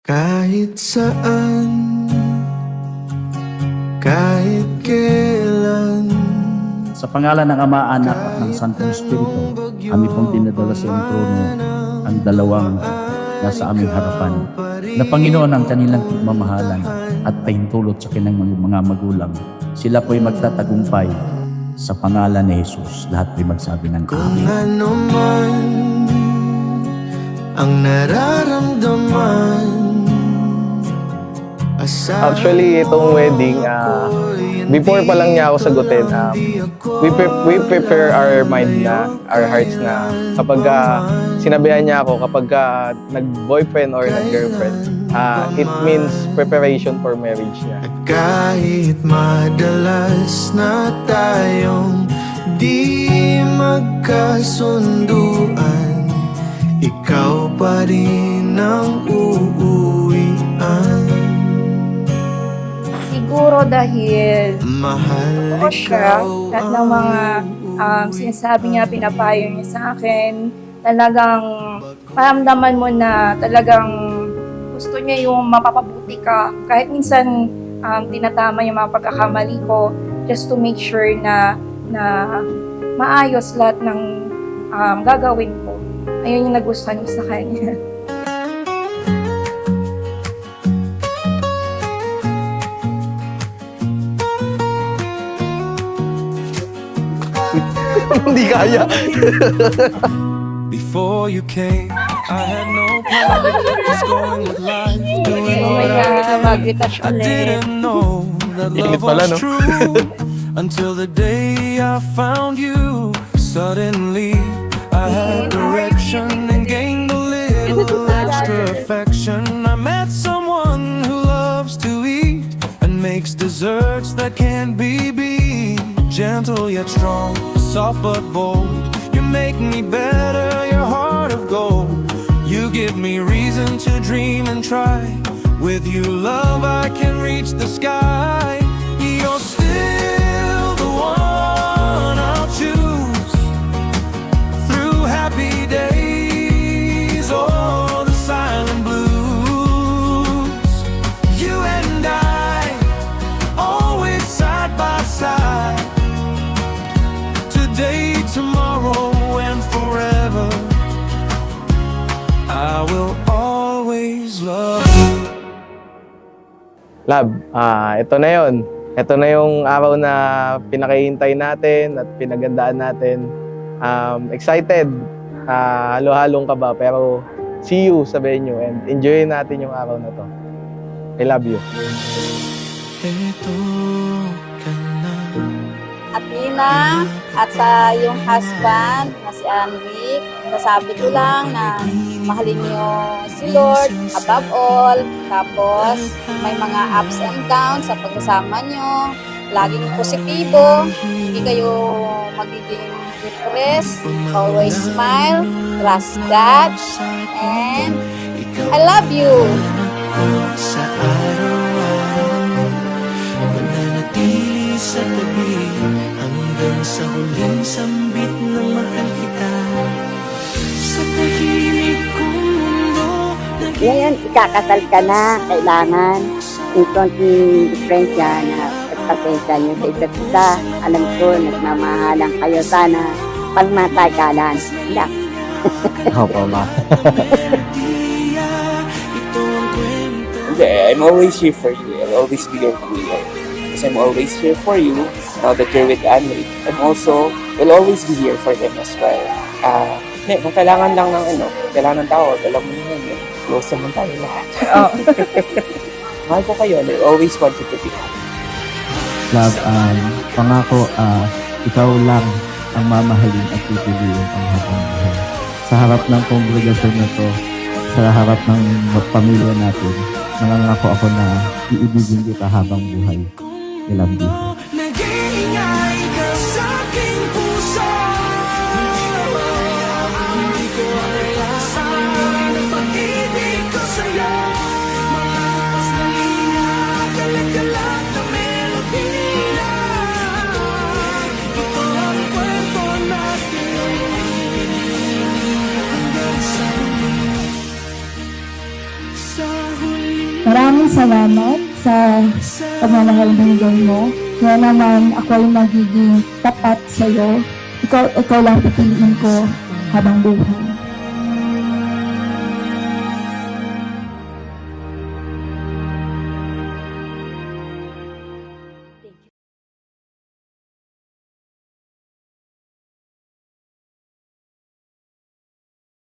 Kahit saan, kahit kailan. Sa pangalan ng Ama, Anak at ng Santong Espiritu, kami pong dinadala sa iyong trono ang dalawang nasa aming harapan, na Panginoon ang kanilang pagmamahalan at pahintulot sa kanilang mga magulang. Sila po'y magtatagumpay sa pangalan ni Jesus. Lahat po'y magsabi ng Kung Amen. ano man ang nararamdaman. Actually, itong wedding, before pa lang niya ako sagutin, we prepare our mind na, our hearts na kapag sinabihan niya ako, kapag nag-boyfriend or nag-girlfriend, it means preparation for marriage niya. At kahit madalas na tayong di magkasunduan, ikaw pa rin ang uuwian. Siguro dahil Mahal ako siya, ikaw lahat ng mga sinasabi niya, pinapayo niya sa akin, talagang maramdaman mo na talagang gusto niya yung mapapabuti ka. Kahit minsan tinatama yung mga pagkakamali ko just to make sure na maayos lahat ng gagawin ko. Ayun yung nagustuhan niya sa kanya. Hindi kaya. Before you came, I had no plan. Just going with life, doing Oh my what God, mag-retouch I ulit. didn't know that Init love pala, was no? true until the day I found you. Suddenly, I had direction and gained a little extra affection. I met someone who loves to eat and makes desserts that can't be beat. Gentle yet strong, soft but bold. You make me better, your heart of gold. You give me reason to dream and try. With you, love, I can reach the sky. You're still the one I'll choose through happy days or the silent blues. You and I, always side by side. Today, tomorrow, and forever, I will always love you. Love, ito na yon. Ito na yung araw na pinakahihintay natin at pinagandaan natin. Excited, halo-halong kaba, pero see you sa venue and enjoy natin yung araw na to. I love you. Eto ka na. At Nina, at sa iyong husband na si Anric, nasabi ko lang na mahalin niyo si Lord above all. Tapos may mga ups and downs sa pagsasama niyo. Laging positibo, hindi kayo magiging depressed. Always smile, trust God, and I love you. Sa araw-araw, mananatili sa tabi hanggang sa huling sambit ng mahal kita. Sa tahimik kong mundo, Ngayon, ikakasal ka na, kailangan yung konting diferensya na pagpasensya niyo sa isa't isa. Alam ko, nagmamahalan kayo sana pagmatagalan. Lang. Opo, Ma. ito ang kwento. I'm always here for you. I'll always be your kuya. Because I'm always here for you now that you're with Anric. And also, will always be here for them as well. Kung kailangan lang ng kailangan ng tao, alam mo naman yun. Close naman tayo lahat. Oh. Mahal ko kayo and I always want you to be happy. Love, pangako, ikaw lang ang mamahalin at pipiliin ang habang buhay. Sa harap ng kongregasyon na to, sa harap ng pamilya natin, nangangako ako na iibigin kita habang buhay. I love you. Nag-iingay ka sa aking puso. Hindi ko alasan ang pag-ibig ko sa'yo. Malakas na linya, kalat-kalat na melodiya. Ito ang kwento natin hanggang sa huli. Sa huli. Maraming salamat sa pagmamahal binigay mo. Kaya naman ako ay magiging tapat sa'yo. Ikaw lang pipiliin ko habang buhay.